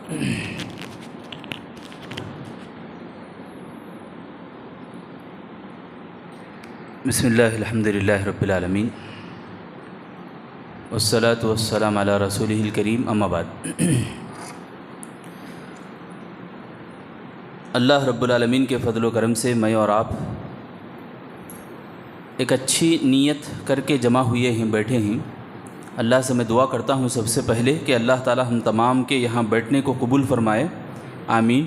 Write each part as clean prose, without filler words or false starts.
بسم اللہ الحمد للہ رب العالمین والصلاة والسلام علی رسولہ الکریم، اما بعد۔ اللہ رب العالمین کے فضل و کرم سے میں اور آپ ایک اچھی نیت کر کے جمع ہوئے ہیں، بیٹھے ہیں۔ اللہ سے میں دعا کرتا ہوں سب سے پہلے کہ اللہ تعالی ہم تمام کے یہاں بیٹھنے کو قبول فرمائے، آمین۔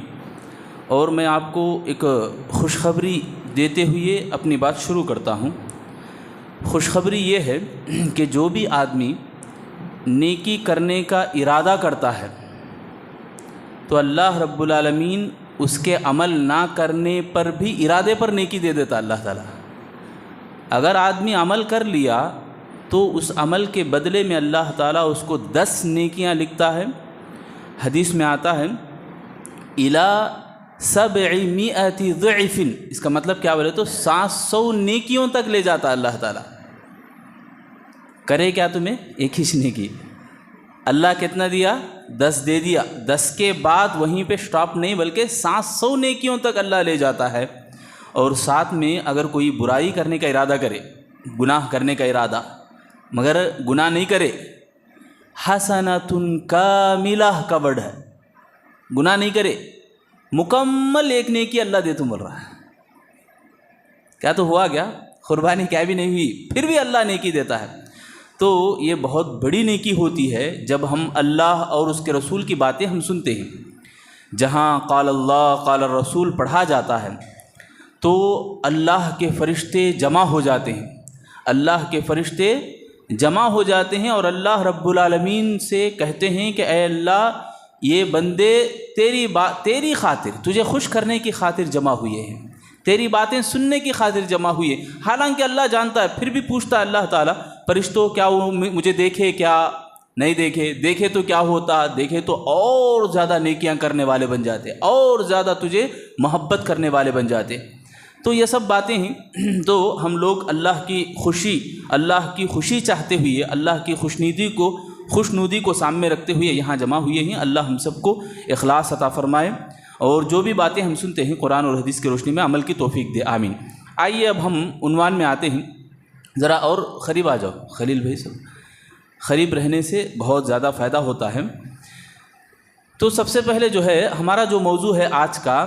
اور میں آپ کو ایک خوشخبری دیتے ہوئے اپنی بات شروع کرتا ہوں۔ خوشخبری یہ ہے کہ جو بھی آدمی نیکی کرنے کا ارادہ کرتا ہے تو اللہ رب العالمین اس کے عمل نہ کرنے پر بھی ارادے پر نیکی دے دیتا اللہ تعالیٰ۔ اگر آدمی عمل کر لیا تو اس عمل کے بدلے میں اللہ تعالیٰ اس کو 10 نیکیاں لکھتا ہے۔ حدیث میں آتا ہے اِلَى 700 ضعف، اس کا مطلب کیا بولے تو 700 نیکیوں تک لے جاتا اللہ تعالیٰ۔ کرے کیا تمہیں؟ ایک ہی نیکی، اللہ کتنا دیا؟ 10 دے دیا، 10 کے بعد وہیں پہ سٹاپ نہیں بلکہ 700 نیکیوں تک اللہ لے جاتا ہے۔ اور ساتھ میں اگر کوئی برائی کرنے کا ارادہ کرے، گناہ کرنے کا ارادہ، مگر گناہ نہیں کرے، حسنۃ کاملہ کا ورڈ ہے، گناہ نہیں کرے، مکمل ایک نیکی اللہ دے تو مل رہا ہے۔ کیا تو ہوا کیا؟ قربانی کیا بھی نہیں ہوئی، پھر بھی اللہ نیکی دیتا ہے۔ تو یہ بہت بڑی نیکی ہوتی ہے جب ہم اللہ اور اس کے رسول کی باتیں ہم سنتے ہیں۔ جہاں قال اللہ قال الرسول پڑھا جاتا ہے تو اللہ کے فرشتے جمع ہو جاتے ہیں، اللہ کے فرشتے جمع ہو جاتے ہیں اور اللہ رب العالمین سے کہتے ہیں کہ اے اللہ، یہ بندے تیری خاطر، تجھے خوش کرنے کی خاطر جمع ہوئے ہیں، تیری باتیں سننے کی خاطر جمع ہوئے۔ حالانکہ اللہ جانتا ہے، پھر بھی پوچھتا ہے اللہ تعالیٰ فرشتوں کیا وہ مجھے دیکھے کیا نہیں دیکھے؟ دیکھے تو کیا ہوتا؟ دیکھے تو اور زیادہ نیکیاں کرنے والے بن جاتے، اور زیادہ تجھے محبت کرنے والے بن جاتے۔ تو یہ سب باتیں ہیں۔ تو ہم لوگ اللہ کی خوشی چاہتے ہوئے، اللہ کی خوشنودی کو سامنے رکھتے ہوئے یہاں جمع ہوئے ہیں۔ اللہ ہم سب کو اخلاص عطا فرمائے اور جو بھی باتیں ہم سنتے ہیں قرآن اور حدیث کی روشنی میں عمل کی توفیق دے، آمین۔ آئیے اب ہم عنوان میں آتے ہیں، ذرا اور قریب آ جاؤ خلیل بھائی، سب قریب رہنے سے بہت زیادہ فائدہ ہوتا ہے۔ تو سب سے پہلے جو ہے ہمارا جو موضوع ہے آج کا،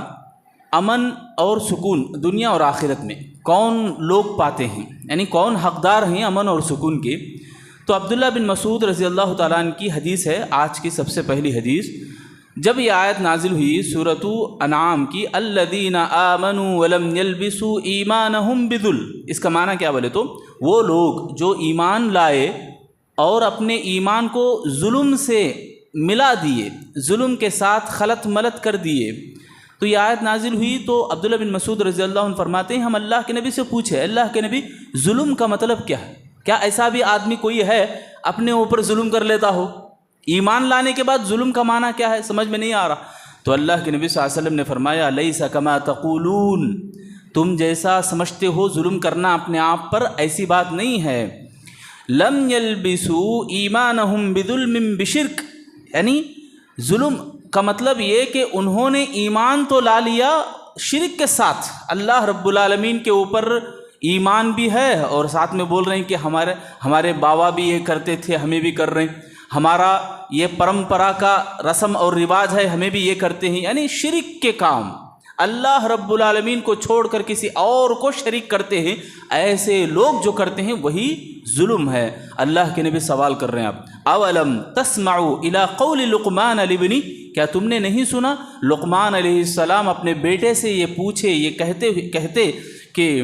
امن اور سکون دنیا اور آخرت میں کون لوگ پاتے ہیں، یعنی کون حقدار ہیں امن اور سکون کے۔ تو عبداللہ بن مسعود رضی اللہ تعالیٰ عنہ کی حدیث ہے، آج کی سب سے پہلی حدیث۔ جب یہ آیت نازل ہوئی سورۃ انعام کی، الذین آمنوا ولم یلبسوا ایمانہم بظلم، اس کا معنی کیا بولے تو وہ لوگ جو ایمان لائے اور اپنے ایمان کو ظلم سے ملا دیے، ظلم کے ساتھ خلط ملط کر دیے۔ تو یہ آیت نازل ہوئی تو عبداللہ بن مسعود رضی اللہ عنہ فرماتے ہیں ہم اللہ کے نبی سے پوچھے، اللہ کے نبی ظلم کا مطلب کیا ہے؟ کیا ایسا بھی آدمی کوئی ہے اپنے اوپر ظلم کر لیتا ہو؟ ایمان لانے کے بعد ظلم کا معنی کیا ہے؟ سمجھ میں نہیں آ رہا۔ تو اللہ کے نبی صلی اللہ علیہ وسلم نے فرمایا لیس کما تقولون، تم جیسا سمجھتے ہو ظلم کرنا اپنے آپ پر، ایسی بات نہیں ہے۔ لم یلبسوا ایمانہم بظلم بشرک، یعنی ظلم کا مطلب یہ کہ انہوں نے ایمان تو لا لیا شرک کے ساتھ۔ اللہ رب العالمین کے اوپر ایمان بھی ہے اور ساتھ میں بول رہے ہیں کہ ہمارے بابا بھی یہ کرتے تھے، ہمیں بھی کر رہے ہیں، ہمارا یہ پرمپرا کا رسم اور رواج ہے، ہمیں بھی یہ کرتے ہیں، یعنی شرک کے کام اللہ رب العالمین کو چھوڑ کر کسی اور کو شریک کرتے ہیں۔ ایسے لوگ جو کرتے ہیں وہی ظلم ہے۔ اللہ کے نبی سوال کر رہے ہیں آپ، اولم تسمعوا الی قول لقمان لابنی، کیا تم نے نہیں سنا لقمان علیہ السلام اپنے بیٹے سے یہ پوچھے، یہ کہتے کہ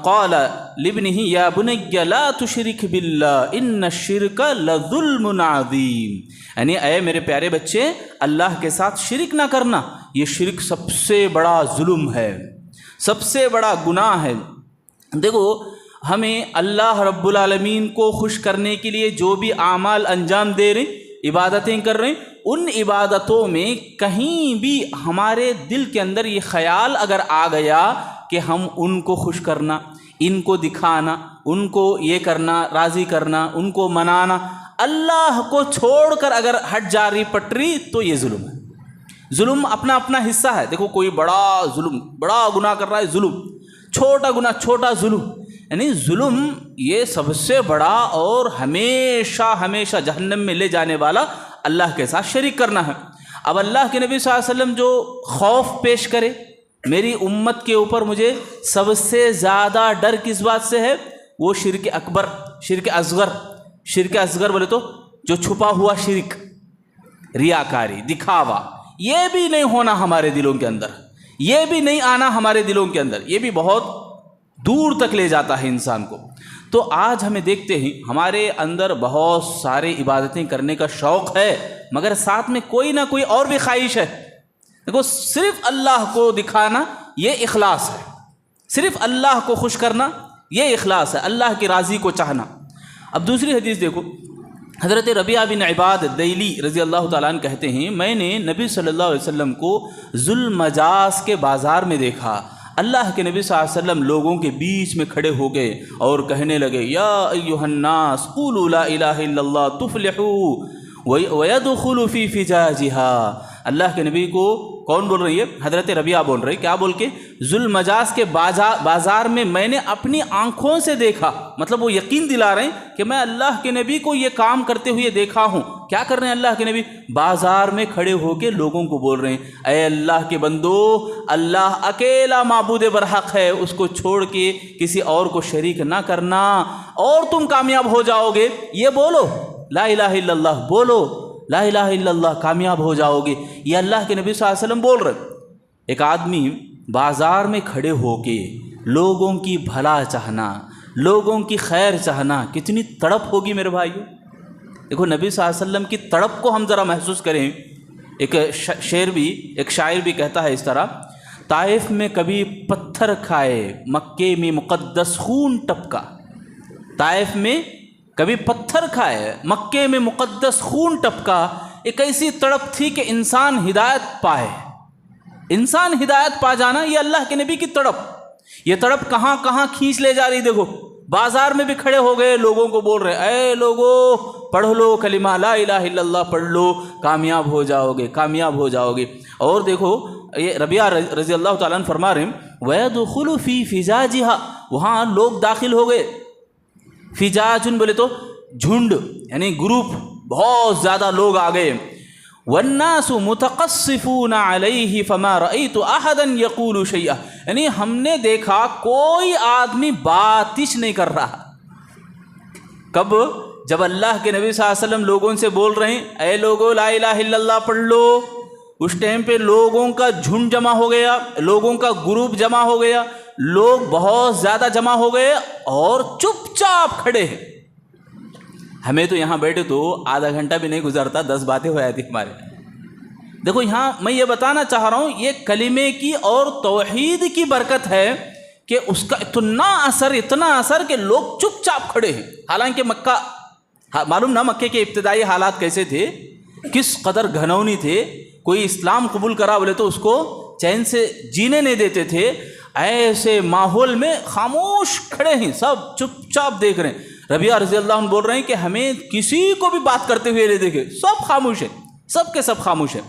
قال لابنہ یا بنی لا تشرک باللہ ان الشرک لظلم عظیم، یعنی اے میرے پیارے بچے اللہ کے ساتھ شرک نہ کرنا، یہ شرک سب سے بڑا ظلم ہے، سب سے بڑا گناہ ہے۔ دیکھو ہمیں اللہ رب العالمین کو خوش کرنے کے لیے جو بھی اعمال انجام دے رہے ہیں، عبادتیں کر رہے ہیں، ان عبادتوں میں کہیں بھی ہمارے دل کے اندر یہ خیال اگر آ گیا کہ ہم ان کو خوش کرنا، ان کو دکھانا، ان کو یہ کرنا، راضی کرنا، ان کو منانا، اللہ کو چھوڑ کر اگر ہٹ جا رہی پٹری تو یہ ظلم ہے۔ ظلم اپنا اپنا حصہ ہے. دیکھو کوئی بڑا ظلم، بڑا گناہ کر رہا ہے، ظلم، چھوٹا گناہ چھوٹا ظلم، یعنی ظلم یہ سب سے بڑا اور ہمیشہ ہمیشہ جہنم میں لے جانے والا اللہ کے ساتھ شریک کرنا ہے. اب اللہ کے نبی صلی اللہ علیہ وسلم جو خوف پیش کرے میری امت کے اوپر، مجھے سب سے زیادہ ڈر کس بات سے ہے؟ وہ شرک اکبر، شرک اصغر. شرک اصغر بولے تو جو چھپا ہوا شرک، ریاکاری، دکھاوا، یہ بھی نہیں ہونا ہمارے دلوں کے اندر، یہ بھی نہیں آنا ہمارے دلوں کے اندر. یہ بھی بہت دور تک لے جاتا ہے انسان کو. تو آج ہمیں دیکھتے ہیں ہمارے اندر بہت سارے عبادتیں کرنے کا شوق ہے، مگر ساتھ میں کوئی نہ کوئی اور بھی خواہش ہے. دیکھو صرف اللہ کو دکھانا یہ اخلاص ہے، صرف اللہ کو خوش کرنا یہ اخلاص ہے، اللہ کی راضی کو چاہنا. اب دوسری حدیث دیکھو، حضرت ربیعہ بن عباد دیلی رضی اللہ تعالیٰ عنہ کہتے ہیں میں نے نبی صلی اللہ علیہ وسلم کو ذوالمجاز کے بازار میں دیکھا. اللہ کے نبی صلی اللہ علیہ وسلم لوگوں کے بیچ میں کھڑے ہو گئے اور کہنے لگے یا ایھا الناس قولوا لا الہ الا اللہ تفلحوا ویدخلوا فی فجاجها. اللہ کے نبی کو کون بول رہی ہے؟ حضرت ربیعہ بول رہی. کیا بول کے؟ ذوالمجاز کے بازار میں نے اپنی آنکھوں سے دیکھا. مطلب وہ یقین دلا رہے ہیں کہ میں اللہ کے نبی کو یہ کام کرتے ہوئے دیکھا ہوں. کیا کر رہے ہیں اللہ کے نبی؟ بازار میں کھڑے ہو کے لوگوں کو بول رہے ہیں اے اللہ کے بندو، اللہ اکیلا معبود برحق ہے، اس کو چھوڑ کے کسی اور کو شریک نہ کرنا اور تم کامیاب ہو جاؤ گے. یہ بولو لا الہ الا اللہ، بولو لا الہ الا اللہ، کامیاب ہو جاؤ گے. یہ اللہ کے نبی صلی اللہ علیہ وسلم بول رہے. ایک آدمی بازار میں کھڑے ہو کے لوگوں کی بھلا چاہنا، لوگوں کی خیر چاہنا، کتنی تڑپ ہوگی میرے بھائیو. دیکھو نبی صلی اللہ علیہ وسلم کی تڑپ کو ہم ذرا محسوس کریں. ایک شاعر بھی کہتا ہے اس طرح، طائف میں کبھی پتھر کھائے مکے میں مقدس خون ٹپکا. طائف میں کبھی پتھر کھائے مکے میں مقدس خون ٹپکا. ایک ایسی تڑپ تھی کہ انسان ہدایت پائے. انسان ہدایت پا جانا یہ اللہ کے نبی کی تڑپ. یہ تڑپ کہاں کہاں کھینچ لے جا رہی. دیکھو بازار میں بھی کھڑے ہو گئے، لوگوں کو بول رہے اے لوگو پڑھ لو کلمہ لا الہ الا اللہ، پڑھ لو کامیاب ہو جاؤ گے، کامیاب ہو جاؤ گے. اور دیکھو یہ ربیعہ رضی اللہ تعالیٰ عنہ فرما رہے ہیں وَيَدْخُلُ فِي فِجَاجِهَا، وہاں لوگ داخل ہو گئے. فجاج بولے تو جھنڈ، یعنی گروپ، بہت زیادہ لوگ آ گئے. والناس متقصفون علیہ فما رأیت احدا یقول شیئا، یعنی ہم نے دیکھا کوئی آدمی باتش نہیں کر رہا. کب؟ جب اللہ کے نبی صلی اللہ علیہ وسلم لوگوں سے بول رہے ہیں اے لوگو لا الہ الا اللہ پڑھ لو، اس ٹائم پہ لوگوں کا جھنڈ جمع ہو گیا، لوگوں کا گروپ جمع ہو گیا، لوگ بہت زیادہ جمع ہو گئے اور چپ چاپ کھڑے ہیں. ہمیں تو یہاں بیٹھے تو آدھا گھنٹہ بھی نہیں گزرتا 10 باتیں ہو جاتی ہمارے. دیکھو یہاں میں یہ بتانا چاہ رہا ہوں یہ کلمے کی اور توحید کی برکت ہے کہ اس کا اتنا اثر کہ لوگ چپ چاپ کھڑے ہیں. حالانکہ مکہ، معلوم نہ مکے کے ابتدائی حالات کیسے تھے، کس قدر گھنونی تھے. کوئی اسلام قبول کرا بولے تو اس کو چین سے جینے نہیں دیتے تھے. ایسے ماحول میں خاموش کھڑے ہیں، سب چپ چاپ دیکھ رہے ہیں. ربیعہ رضی اللہ عنہ بول رہے ہیں کہ ہمیں کسی کو بھی بات کرتے ہوئے نہیں دیکھے، سب خاموش ہیں، سب کے سب خاموش ہیں.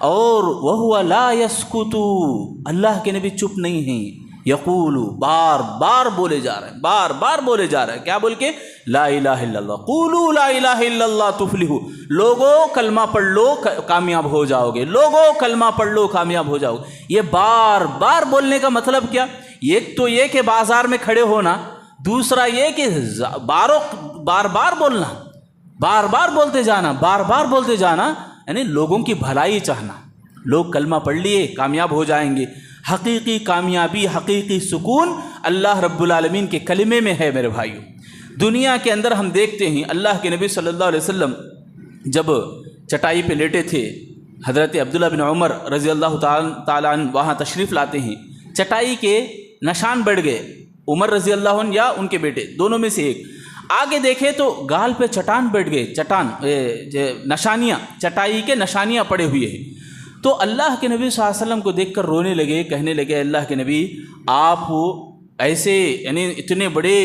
اور وَهُوَ لَا يَسْكُتُ، اللہ کے نبی چپ نہیں ہیں. یقول، بار بار بولے جا رہے ہیں، بار بار بولے جا رہے ہیں. کیا بول کے؟ لا الہ الا اللہ، قولوا لا الہ الا اللہ تفلحوا، لوگوں کلمہ پڑھ لو کامیاب ہو جاؤ گے، لوگوں کلمہ پڑھ لو کامیاب ہو جاؤ گے. یہ بار بار بولنے کا مطلب کیا؟ ایک تو یہ کہ بازار میں کھڑے ہونا، دوسرا یہ کہ بار بار بولنا، بار بار بولتے جانا، بار بار بولتے جانا، یعنی لوگوں کی بھلائی چاہنا. لوگ کلمہ پڑھ لیے کامیاب ہو جائیں گے. حقیقی کامیابی، حقیقی سکون اللہ رب العالمین کے کلمے میں ہے میرے بھائیو. دنیا کے اندر ہم دیکھتے ہیں اللہ کے نبی صلی اللہ علیہ وسلم جب چٹائی پہ لیٹے تھے، حضرت عبداللہ بن عمر رضی اللہ تعالیٰ عنہ وہاں تشریف لاتے ہیں. چٹائی کے نشان بڑھ گئے، عمر رضی اللہ عنہ یا ان کے بیٹے، دونوں میں سے ایک. آگے دیکھے تو گال پہ چٹان بیٹھ گئے، نشانیاں، چٹائی کے نشانیاں پڑے ہوئے ہیں. تو اللہ کے نبی صلی اللہ علیہ وسلم کو دیکھ کر رونے لگے، کہنے لگے اللہ کے نبی آپ ایسے یعنی اتنے بڑے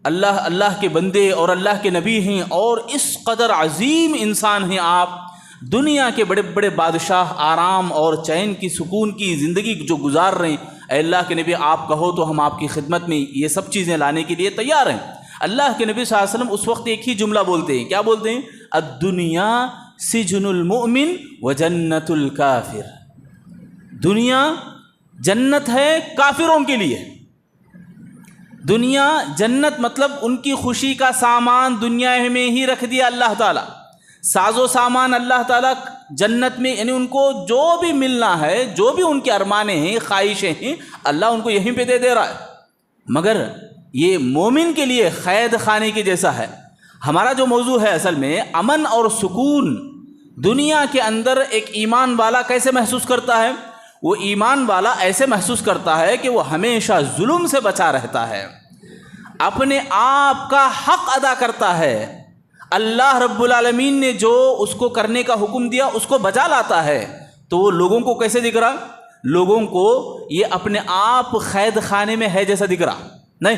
اللہ کے بندے اور اللہ کے نبی ہیں اور اس قدر عظیم انسان ہیں آپ دنیا کے بڑے بڑے بادشاہ آرام اور چین کی سکون کی زندگی جو گزار رہے ہیں، اے اللہ کے نبی آپ کہو تو ہم آپ کی خدمت میں یہ سب چیزیں لانے کے لیے تیار ہیں۔ اللہ کے نبی صلی اللہ علیہ وسلم اس وقت ایک ہی جملہ بولتے ہیں، کیا بولتے ہیں؟ الدنیا سجن المؤمن وجنت الکافر، دنیا جنت ہے کافروں کے لیے۔ دنیا جنت مطلب ان کی خوشی کا سامان دنیا میں ہی رکھ دیا اللہ تعالیٰ، ساز و سامان اللہ تعالیٰ جنت میں، یعنی ان کو جو بھی ملنا ہے، جو بھی ان کے ارمانے ہیں، خواہشیں ہیں، اللہ ان کو یہیں پہ دے رہا ہے۔ مگر یہ مومن کے لیے قید خانے کے جیسا ہے۔ ہمارا جو موضوع ہے اصل میں امن اور سکون دنیا کے اندر ایک ایمان والا کیسے محسوس کرتا ہے؟ وہ ایمان والا ایسے محسوس کرتا ہے کہ وہ ہمیشہ ظلم سے بچا رہتا ہے، اپنے آپ کا حق ادا کرتا ہے، اللہ رب العالمین نے جو اس کو کرنے کا حکم دیا اس کو بجا لاتا ہے۔ تو وہ لوگوں کو کیسے دکھ رہا؟ لوگوں کو یہ اپنے آپ قید خانے میں ہے جیسا دکھ رہا نہیں،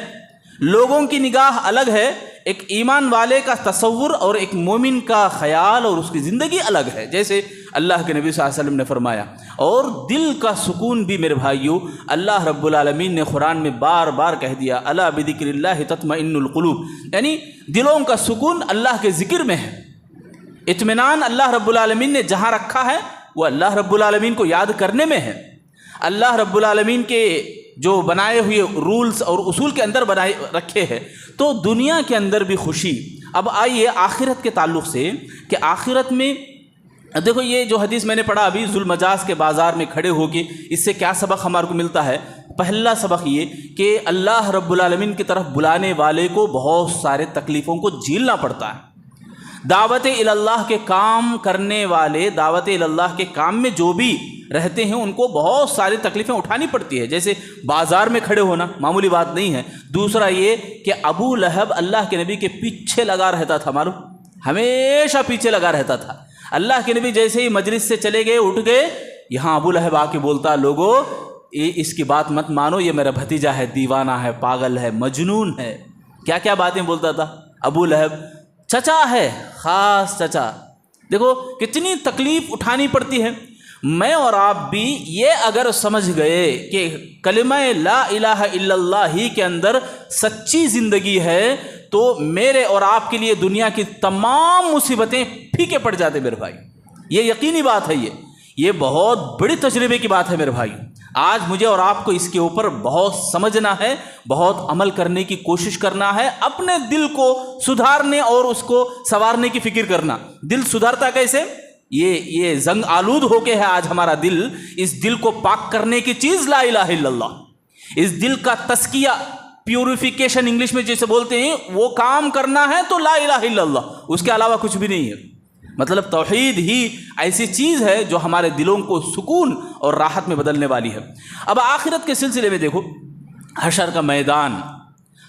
لوگوں کی نگاہ الگ ہے، ایک ایمان والے کا تصور اور ایک مومن کا خیال اور اس کی زندگی الگ ہے، جیسے اللہ کے نبی صلی اللہ علیہ وسلم نے فرمایا۔ اور دل کا سکون بھی میرے بھائیوں اللہ رب العالمین نے قرآن میں بار بار کہہ دیا، الا بذکر اللہ تطمئن القلوب، یعنی دلوں کا سکون اللہ کے ذکر میں ہے۔ اطمینان اللہ رب العالمین نے جہاں رکھا ہے وہ اللہ رب العالمین کو یاد کرنے میں ہے، اللہ رب العالمین کے جو بنائے ہوئے رولز اور اصول کے اندر بنائے رکھے ہیں، تو دنیا کے اندر بھی خوشی۔ اب آئیے آخرت کے تعلق سے کہ آخرت میں دیکھو یہ جو حدیث میں نے پڑھا ابھی، ذوالمجاز کے بازار میں کھڑے ہو کے، اس سے کیا سبق ہمارے کو ملتا ہے؟ پہلا سبق یہ کہ اللہ رب العالمین کی طرف بلانے والے کو بہت سارے تکلیفوں کو جھیلنا پڑتا ہے۔ دعوت اللہ کے کام کرنے والے، دعوت اللہ کے کام میں جو بھی رہتے ہیں ان کو بہت ساری تکلیفیں اٹھانی پڑتی ہے، جیسے بازار میں کھڑے ہونا معمولی بات نہیں ہے۔ دوسرا یہ کہ ابو لہب اللہ کے نبی کے پیچھے لگا رہتا تھا، معلوم، ہمیشہ پیچھے لگا رہتا تھا۔ اللہ کے نبی جیسے ہی مجلس سے چلے گئے، اٹھ گئے، یہاں ابو لہب آ کے بولتا، لوگو اس کی بات مت مانو، یہ میرا بھتیجا ہے، دیوانہ ہے، پاگل ہے، مجنون ہے۔ کیا کیا باتیں بولتا تھا ابو لہب؟ چچا ہے، خاص چچا۔ دیکھو کتنی تکلیف اٹھانی پڑتی ہے۔ میں اور آپ بھی یہ اگر سمجھ گئے کہ کلمہ لا الہ الا اللہ ہی کے اندر سچی زندگی ہے، تو میرے اور آپ کے لیے دنیا کی تمام مصیبتیں پھیکے پڑ جاتے میرے بھائی۔ یہ یقینی بات ہے، یہ بہت بڑی تجربے کی بات ہے میرے بھائی۔ آج مجھے اور آپ کو اس کے اوپر بہت سمجھنا ہے، بہت عمل کرنے کی کوشش کرنا ہے، اپنے دل کو سدھارنے اور اس کو سنوارنے کی فکر کرنا۔ دل سدھرتا کیسے؟ یہ زنگ آلود ہو کے ہے آج ہمارا دل۔ اس دل کو پاک کرنے کی چیز لا الہ الا اللہ، اس دل کا تزکیہ، پیوریفیکیشن انگلش میں جیسے بولتے ہیں، وہ کام کرنا ہے تو لا الہ الا اللہ، اس کے علاوہ کچھ بھی نہیں ہے۔ مطلب توحید ہی ایسی چیز ہے جو ہمارے دلوں کو سکون اور راحت میں بدلنے والی ہے۔ اب آخرت کے سلسلے میں دیکھو، حشر کا میدان،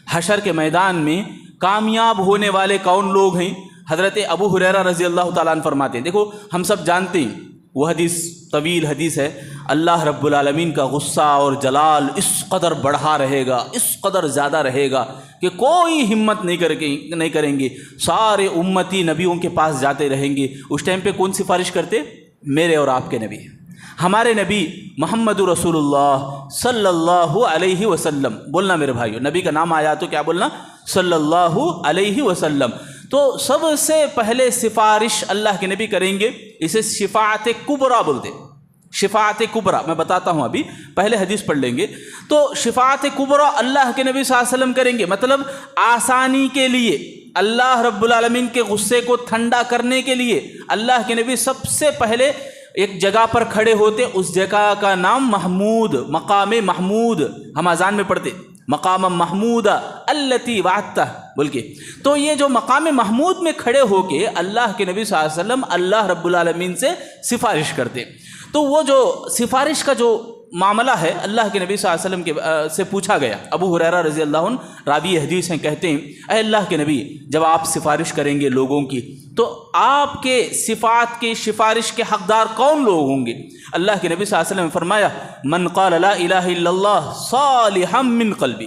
حشر کے میدان میں کامیاب ہونے والے کون لوگ ہیں؟ حضرت ابو ہریرہ رضی اللہ تعالیٰ عنہ فرماتے ہیں، دیکھو ہم سب جانتے ہیں وہ حدیث، طویل حدیث ہے، اللہ رب العالمین کا غصہ اور جلال اس قدر بڑھا رہے گا، اس قدر زیادہ رہے گا کہ کوئی ہمت نہیں کریں گے، سارے امتی نبیوں کے پاس جاتے رہیں گے۔ اس ٹائم پہ کون سفارش کرتے؟ میرے اور آپ کے نبی، ہمارے نبی محمد رسول اللہ صلی اللہ علیہ وسلم۔ بولنا میرے بھائیو، نبی کا نام آیا تو کیا بولنا؟ صلی اللہ علیہ وسلم۔ تو سب سے پہلے سفارش اللہ کے نبی کریں گے، اسے شفاعت کبریٰ بولتے۔ شفاعت کبریٰ میں بتاتا ہوں، ابھی پہلے حدیث پڑھ لیں گے۔ تو شفاعت کبریٰ اللہ کے نبی صلی اللہ علیہ وسلم کریں گے، مطلب آسانی کے لیے، اللہ رب العالمین کے غصے کو ٹھنڈا کرنے کے لیے اللہ کے نبی سب سے پہلے ایک جگہ پر کھڑے ہوتے، اس جگہ کا نام محمود، مقام محمود، ہم اذان میں پڑھتے، مقام محمود التی وعدتہ بول کے۔ تو یہ جو مقام محمود میں کھڑے ہو کے اللہ کے نبی صلی اللہ علیہ وسلم اللہ رب العالمین سے سفارش کرتے، تو وہ جو سفارش کا جو معاملہ ہے اللہ کے نبی صلی اللہ علیہ وسلم سے پوچھا گیا۔ ابو ہریرہ رضی اللہ عنہ راوی حدیث ہیں، کہتے ہیں، اے اللہ کے نبی، جب آپ سفارش کریں گے لوگوں کی تو آپ کے صفات کی سفارش کے حقدار کون لوگ ہوں گے؟ اللہ کے نبی صلی اللہ علیہ وسلم نے فرمایا، من قال لا الہ الا اللہ صالحا من قلبی۔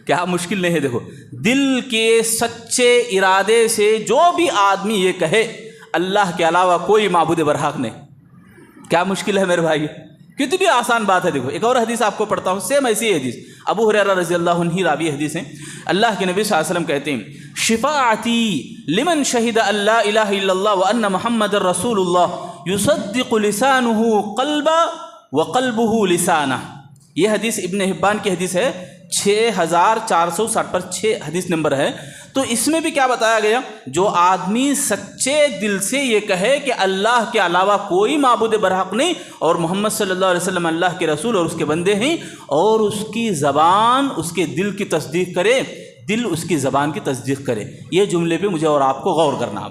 کیا مشکل نہیں ہے، دیکھو دل کے سچے ارادے سے جو بھی آدمی یہ کہے، اللہ کے علاوہ کوئی معبود برحق نہیں۔ کیا مشکل ہے میرے بھائی، کتنی آسان بات ہے۔ دیکھو ایک اور حدیث آپ کو پڑھتا ہوں، سیم ایسی ہی حدیث، ابو ہریرہ رضی اللہ عنہ راوی حدیث ہے۔ اللہ کے نبی صلی اللہ علیہ وسلم کہتے ہیں شفاعتی لمن شہد اللہ الہ الا اللہ وان محمد رسول اللہ یصدق لسانہ قلبا وقلبہ لسانہ۔ یہ حدیث ابن حبان کی حدیث ہے، 6460 پر 6 حدیث نمبر ہے۔ تو اس میں بھی کیا بتایا گیا، جو آدمی سچے دل سے یہ کہے کہ اللہ کے علاوہ کوئی معبود برحق نہیں اور محمد صلی اللہ علیہ وسلم اللہ کے رسول اور اس کے بندے ہیں، اور اس کی زبان اس کے دل کی تصدیق کرے، دل اس کی زبان کی تصدیق کرے۔ یہ جملے پہ مجھے اور آپ کو غور کرنا۔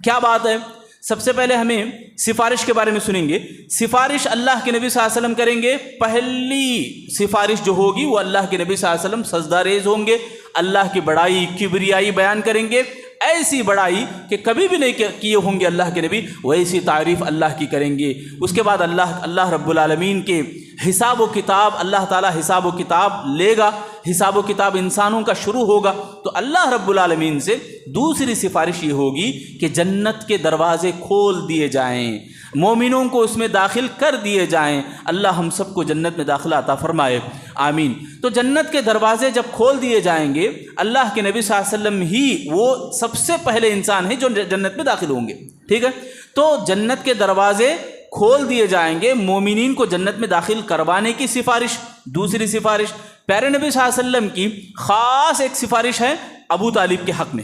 کیا بات ہے، سب سے پہلے ہمیں سفارش کے بارے میں سنیں گے۔ سفارش اللہ کے نبی صلی اللہ علیہ وسلم کریں گے۔ پہلی سفارش جو ہوگی وہ اللہ کے نبی صلی اللہ علیہ وسلم سجدہ ریز ہوں گے، اللہ کی بڑائی کبریائی بیان کریں گے، ایسی بڑائی کہ کبھی بھی نہیں کیے ہوں گے اللہ کے نبی، ویسی تعریف اللہ کی کریں گے۔ اس کے بعد اللہ رب العالمین کے حساب و کتاب، اللہ تعالیٰ حساب و کتاب لے گا، حساب و کتاب انسانوں کا شروع ہوگا، تو اللہ رب العالمین سے دوسری سفارش یہ ہوگی کہ جنت کے دروازے کھول دیے جائیں، مومنوں کو اس میں داخل کر دیے جائیں۔ اللہ ہم سب کو جنت میں داخلہ عطا فرمائے، آمین۔ تو جنت کے دروازے جب کھول دیے جائیں گے، اللہ کے نبی صلی اللہ علیہ وسلم ہی وہ سب سے پہلے انسان ہیں جو جنت میں داخل ہوں گے، ٹھیک ہے۔ تو جنت کے دروازے کھول دیے جائیں گے، مومنین کو جنت میں داخل کروانے کی سفارش۔ دوسری سفارش پیارے نبی صلی اللہ علیہ وسلم کی خاص ایک سفارش ہے ابو طالب کے حق میں،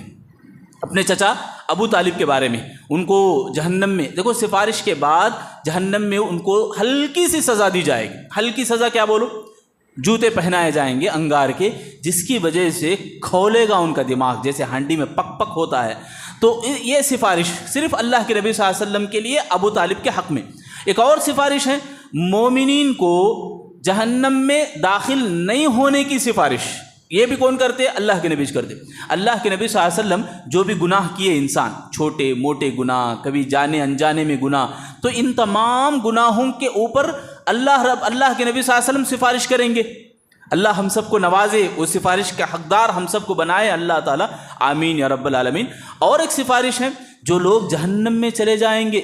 اپنے چچا ابو طالب کے بارے میں۔ ان کو جہنم میں، دیکھو سفارش کے بعد جہنم میں ان کو ہلکی سی سزا دی جائے گی۔ ہلکی سزا کیا بولو، جوتے پہنائے جائیں گے انگار کے، جس کی وجہ سے کھولے گا ان کا دماغ، جیسے ہانڈی میں پک پک ہوتا ہے۔ تو یہ سفارش صرف اللہ کے نبی صلی اللہ علیہ وسلم کے لیے ابو طالب کے حق میں۔ ایک اور سفارش ہے مومنین کو جہنم میں داخل نہیں ہونے کی سفارش۔ یہ بھی کون کرتے؟ اللہ کے نبی کرتے۔ اللہ کے نبی صلی اللہ علیہ وسلم جو بھی گناہ کیے انسان، چھوٹے موٹے گناہ، کبھی جانے انجانے میں گناہ، تو ان تمام گناہوں کے اوپر اللہ کے نبی صلی اللہ علیہ وسلم سفارش کریں گے۔ اللہ ہم سب کو نوازے، وہ سفارش کا حقدار ہم سب کو بنائے اللہ تعالیٰ، آمین یا رب العالمین۔ اور ایک سفارش ہے جو لوگ جہنم میں چلے جائیں گے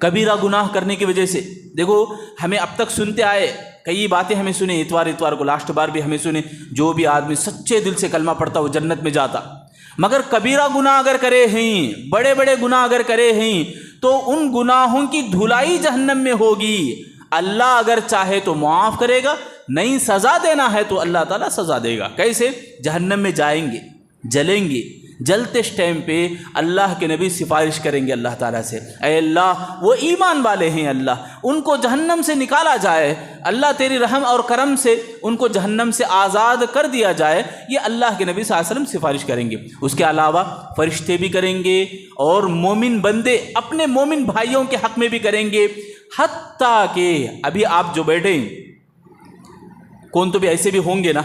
کبیرہ گناہ کرنے کی وجہ سے۔ دیکھو ہمیں اب تک سنتے آئے، کئی باتیں ہمیں سنیں، اتوار کو لاسٹ بار بھی ہمیں سنے، جو بھی آدمی سچے دل سے کلمہ پڑھتا وہ جنت میں جاتا، مگر کبیرہ گناہ اگر کرے ہیں، بڑے بڑے گناہ اگر کرے ہیں، تو ان گناہوں کی دھلائی جہنم میں ہوگی۔ اللہ اگر چاہے تو معاف کرے گا، نہیں سزا دینا ہے تو اللہ تعالیٰ سزا دے گا۔ کیسے؟ جہنم میں جائیں گے، جلیں گے، جلتے اس ٹائم پہ اللہ کے نبی سفارش کریں گے اللہ تعالیٰ سے، اے اللہ وہ ایمان والے ہیں، اللہ ان کو جہنم سے نکالا جائے، اللہ تیری رحم اور کرم سے ان کو جہنم سے آزاد کر دیا جائے۔ یہ اللہ کے نبی صلی اللہ علیہ وسلم سفارش کریں گے۔ اس کے علاوہ فرشتے بھی کریں گے، اور مومن بندے اپنے مومن بھائیوں کے حق میں بھی کریں گے، حتیٰ کہ ابھی آپ جو بیٹھے ہیں، کون تو بھی ایسے بھی ہوں گے نا،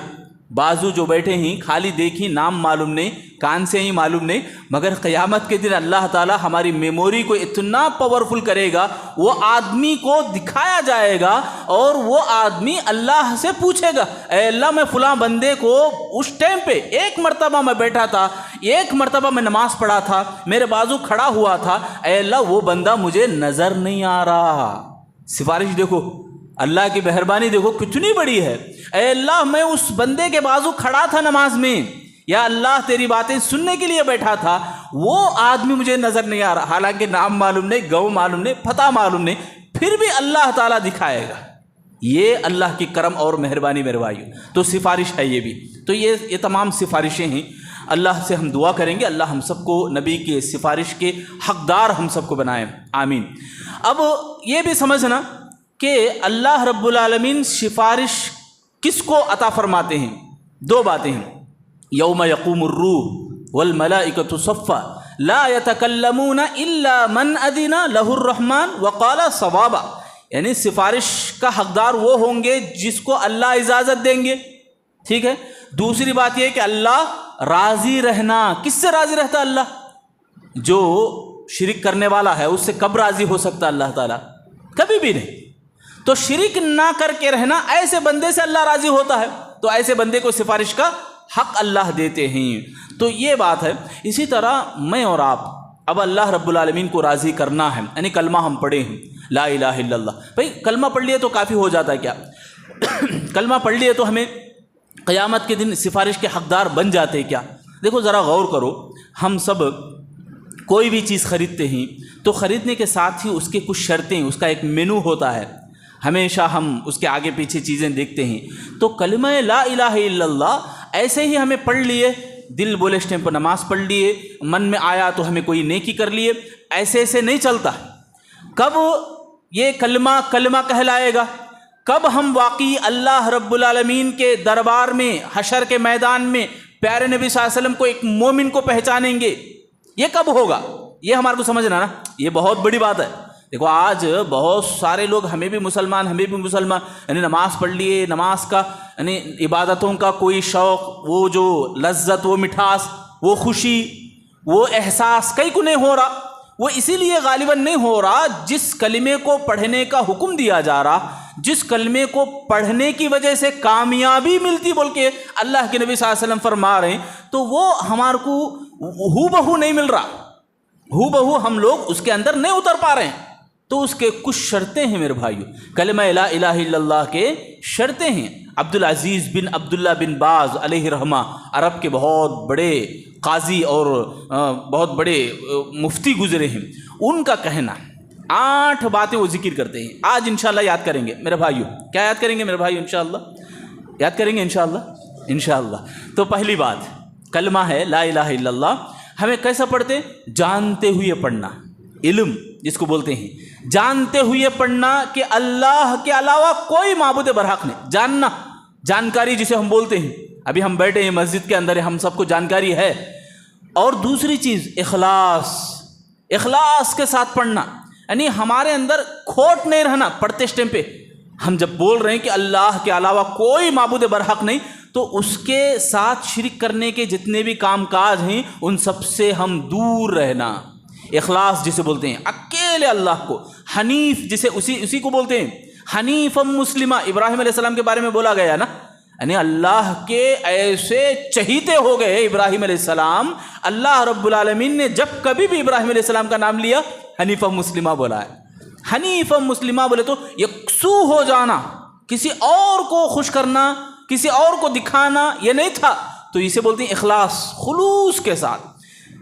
بازو جو بیٹھے ہیں خالی دیکھی، نام معلوم نہیں، کان سے ہی معلوم نہیں، مگر قیامت کے دن اللہ تعالیٰ ہماری میموری کو اتنا پاورفل کرے گا، وہ آدمی کو دکھایا جائے گا، اور وہ آدمی اللہ سے پوچھے گا، اے اللہ میں فلاں بندے کو اس ٹائم پہ ایک مرتبہ میں بیٹھا تھا، ایک مرتبہ میں نماز پڑھا تھا، میرے بازو کھڑا ہوا تھا، اے اللہ وہ بندہ مجھے نظر نہیں آ رہا۔ سفارش دیکھو، اللہ کی مہربانی دیکھو کتنی بڑی ہے۔ اے اللہ میں اس بندے کے بازو کھڑا تھا نماز میں، یا اللہ تیری باتیں سننے کے لیے بیٹھا تھا، وہ آدمی مجھے نظر نہیں آ رہا، حالانکہ نام معلوم نہیں، گاؤں معلوم نہیں، پتہ معلوم نہیں، پھر بھی اللہ تعالیٰ دکھائے گا۔ یہ اللہ کی کرم اور مہربانی میرے بھائیو، تو سفارش ہے یہ بھی۔ تو یہ تمام سفارشیں ہیں، اللہ سے ہم دعا کریں گے اللہ ہم سب کو نبی کے سفارش کے حقدار ہم سب کو بنائے، آمین۔ اب یہ بھی سمجھنا کہ اللہ رب العالمین سفارش کس کو عطا فرماتے ہیں؟ دو باتیں ہیں، یوم یقوم الروح والملائکۃ صفا لا یتکلمون الا من اذن له الرحمن وقال صوابا، یعنی سفارش کا حقدار وہ ہوں گے جس کو اللہ اجازت دیں گے، ٹھیک ہے۔ دوسری بات یہ کہ اللہ راضی رہنا، کس سے راضی رہتا اللہ؟ جو شرک کرنے والا ہے اس سے کب راضی ہو سکتا اللہ تعالیٰ؟ کبھی بھی نہیں۔ تو شرک نہ کر کے رہنا، ایسے بندے سے اللہ راضی ہوتا ہے، تو ایسے بندے کو سفارش کا حق اللہ دیتے ہیں۔ تو یہ بات ہے۔ اسی طرح میں اور آپ اب اللہ رب العالمین کو راضی کرنا ہے، یعنی کلمہ ہم پڑھے ہیں لا الہ الا اللہ. بھائی کلمہ پڑھ لیے تو کافی ہو جاتا ہے کیا؟ کلمہ پڑھ لیے تو ہمیں قیامت کے دن سفارش کے حقدار بن جاتے کیا؟ دیکھو ذرا غور کرو، ہم سب کوئی بھی چیز خریدتے ہیں تو خریدنے کے ساتھ ہی اس کے کچھ شرطیں، اس کا ایک مینو ہوتا ہے، ہمیشہ ہم اس کے آگے پیچھے چیزیں دیکھتے ہیں. تو کلمہ لا الہ الا اللہ ایسے ہی ہمیں پڑھ لیے، دل بولے اس ٹائم پر نماز پڑھ لیے، من میں آیا تو ہمیں کوئی نیکی کر لیے، ایسے نہیں چلتا. کب یہ کلمہ کہلائے گا؟ کب ہم واقعی اللہ رب العالمین کے دربار میں حشر کے میدان میں پیارے نبی صلی اللہ علیہ وسلم کو ایک مومن کو پہچانیں گے؟ یہ کب ہوگا؟ یہ ہمارے کو سمجھنا نا، یہ بہت بڑی بات ہے. دیکھو آج بہت سارے لوگ ہمیں بھی مسلمان یعنی نماز پڑھ لیے، نماز کا یعنی عبادتوں کا کوئی شوق، وہ جو لذت، وہ مٹھاس، وہ خوشی، وہ احساس کئی کو نہیں ہو رہا. وہ اسی لیے غالباً نہیں ہو رہا جس کلمے کو پڑھنے کا حکم دیا جا رہا، جس کلمے کو پڑھنے کی وجہ سے کامیابی ملتی بول کے اللہ کے نبی صلی اللہ علیہ وسلم فرما رہے ہیں، تو وہ ہمارے کو ہو بہو نہیں مل رہا، ہو بہو ہم لوگ اس کے اندر نہیں اتر پا رہے ہیں. تو اس کے کچھ شرطیں ہیں میرے بھائیو، کلمہ لا الہ الا اللہ کے شرطیں ہیں. عبدالعزیز بن عبداللہ بن باز علیہ رحمہ عرب کے بہت بڑے قاضی اور بہت بڑے مفتی گزرے ہیں. ان کا کہنا 8 باتیں وہ ذکر کرتے ہیں. آج انشاءاللہ یاد کریں گے میرے بھائیو. کیا یاد کریں گے میرے بھائیو؟ انشاءاللہ یاد کریں گے انشاءاللہ. تو پہلی بات کلمہ ہے لا الہ الا اللہ. ہمیں کیسا پڑھتے ہیں؟ جانتے ہوئے پڑھنا، علم جس کو بولتے ہیں، جانتے ہوئے پڑھنا کہ اللہ کے علاوہ کوئی معبود برحق نہیں. جاننا، جانکاری جسے ہم بولتے ہیں. ابھی ہم بیٹھے ہیں مسجد کے اندر، ہم سب کو جانکاری ہے. اور دوسری چیز اخلاص کے ساتھ پڑھنا، یعنی ہمارے اندر کھوٹ نہیں رہنا. پڑھتے اس ٹائم پہ ہم جب بول رہے ہیں کہ اللہ کے علاوہ کوئی معبود برحق نہیں، تو اس کے ساتھ شرک کرنے کے جتنے بھی کام کاج ہیں ان سب سے ہم دور رہنا. اخلاص جسے بولتے ہیں، اکیلے اللہ کو. حنیف جسے اسی کو بولتے ہیں، حنیفم مسلمہ. ابراہیم علیہ السلام کے بارے میں بولا گیا نا، یعنی اللہ کے ایسے چہیتے ہو گئے ابراہیم علیہ السلام. اللہ رب العالمین نے جب کبھی بھی ابراہیم علیہ السلام کا نام لیا حنیفم مسلمہ بولا ہے. حنیفم مسلمہ بولے تو یکسو ہو جانا، کسی اور کو خوش کرنا، کسی اور کو دکھانا یہ نہیں تھا. تو اسے بولتے ہیں اخلاص، خلوص کے ساتھ.